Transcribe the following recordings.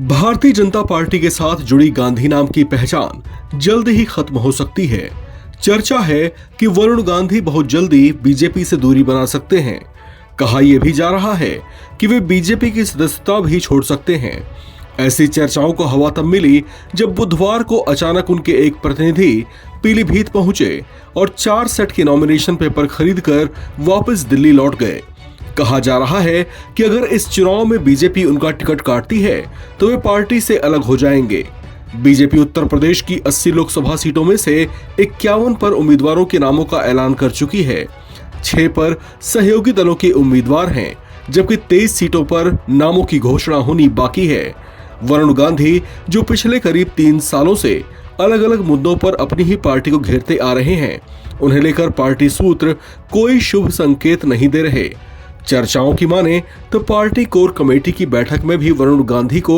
Bharatiya Janata party के साथ जुड़ी गांधी नाम की पहचान जल्द ही खत्म हो सकती है। चर्चा है कि वरुण गांधी बहुत जल्दी बीजेपी से दूरी बना सकते हैं। कहा यह भी जा रहा है कि वे बीजेपी की सदस्यता भी छोड़ सकते हैं। ऐसी चर्चाओं को हवा तब मिली जब बुधवार को अचानक उनके एक प्रतिनिधि पीलीभीत पहुंचे और 4 सेट के नॉमिनेशन पेपर खरीदकर वापस दिल्ली लौट गए। कहा जा रहा है कि अगर इस चुनाव में बीजेपी उनका टिकट काटती है तो वे पार्टी से अलग हो जाएंगे। बीजेपी उत्तर प्रदेश की 80 लोकसभा सीटों में से 51 पर उम्मीदवारों के नामों का ऐलान कर चुकी है। 6 पर सहयोगी दलों के उम्मीदवार हैं, जबकि 23 सीटों पर नामों की घोषणा होनी बाकी है। वरुण गांधी, जो पिछले करीब 3 सालों से अलग अलग मुद्दों पर अपनी ही पार्टी को घेरते आ रहे हैं, उन्हें लेकर पार्टी सूत्र कोई शुभ संकेत नहीं दे रहे। चर्चाओं की माने तो पार्टी कोर कमेटी की बैठक में भी वरुण गांधी को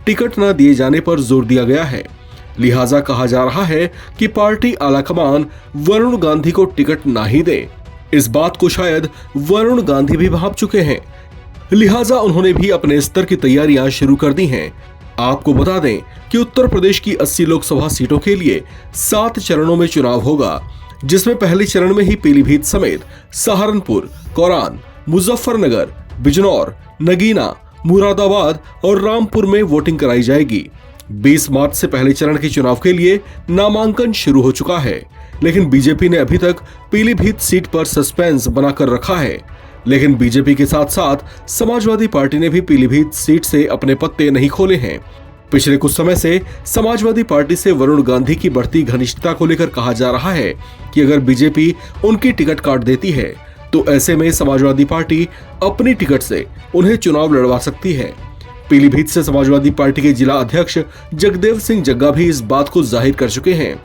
टिकट न दिए जाने पर जोर दिया गया है। लिहाजा कहा जा रहा है कि पार्टी आलाकमान वरुण गांधी को टिकट ना ही दे। इस बात को शायद वरुण गांधी भी भांप चुके हैं, लिहाजा उन्होंने भी अपने स्तर की तैयारियां शुरू कर दी हैं। आपको बता दें कि उत्तर प्रदेश की 80 लोकसभा सीटों के लिए 7 चरणों में चुनाव होगा, जिसमें पहले चरण में ही पीलीभीत समेत सहारनपुर, कौरान, मुजफ्फरनगर, बिजनौर, नगीना, मुरादाबाद और रामपुर में वोटिंग कराई जाएगी। 20 मार्च से पहले चरण के चुनाव के लिए नामांकन शुरू हो चुका है, लेकिन बीजेपी ने अभी तक पीलीभीत सीट पर सस्पेंस बनाकर रखा है। लेकिन बीजेपी के साथ साथ समाजवादी पार्टी ने भी पीलीभीत सीट से अपने पत्ते नहीं खोले हैं। पिछले कुछ समय से समाजवादी पार्टी से वरुण गांधी की बढ़ती घनिष्ठता को लेकर कहा जा रहा है कि अगर बीजेपी उनकी टिकट काट देती है तो ऐसे में समाजवादी पार्टी अपनी टिकट से उन्हें चुनाव लड़वा सकती है। पीलीभीत से समाजवादी पार्टी के जिला अध्यक्ष जगदेव सिंह जग्गा भी इस बात को जाहिर कर चुके हैं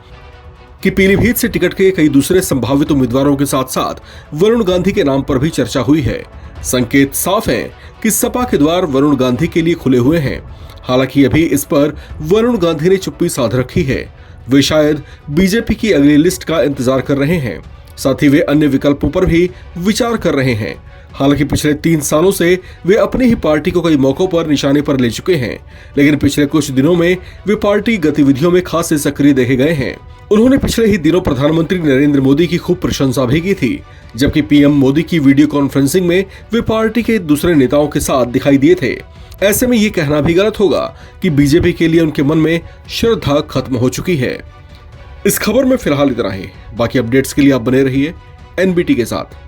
कि पीलीभीत से टिकट के कई दूसरे संभावित उम्मीदवारों के साथ साथ वरुण गांधी के नाम पर भी चर्चा हुई है। संकेत साफ है कि सपा के द्वार वरुण गांधी के लिए खुले हुए हैं। हालांकि अभी इस पर वरुण गांधी ने चुप्पी साध रखी है। वे शायद बीजेपी की अगली लिस्ट का इंतजार कर रहे हैं, साथ ही वे अन्य विकल्पों पर भी विचार कर रहे हैं। हालांकि पिछले 3 सालों से वे अपनी ही पार्टी को कई मौकों पर निशाने पर ले चुके हैं, लेकिन पिछले कुछ दिनों में वे पार्टी गतिविधियों में खासे सक्रिय देखे गए हैं। उन्होंने पिछले ही दिनों प्रधानमंत्री नरेंद्र मोदी की खूब प्रशंसा भी की थी, जबकि पीएम मोदी की वीडियो कॉन्फ्रेंसिंग में वे पार्टी के दूसरे नेताओं के साथ दिखाई दिए थे। ऐसे में ये कहना भी गलत होगा कि बीजेपी के लिए उनके मन में श्रद्धा खत्म हो चुकी है। इस खबर में फिलहाल इतना ही। बाकी अपडेट्स के लिए आप बने रहिए एनबीटी के साथ।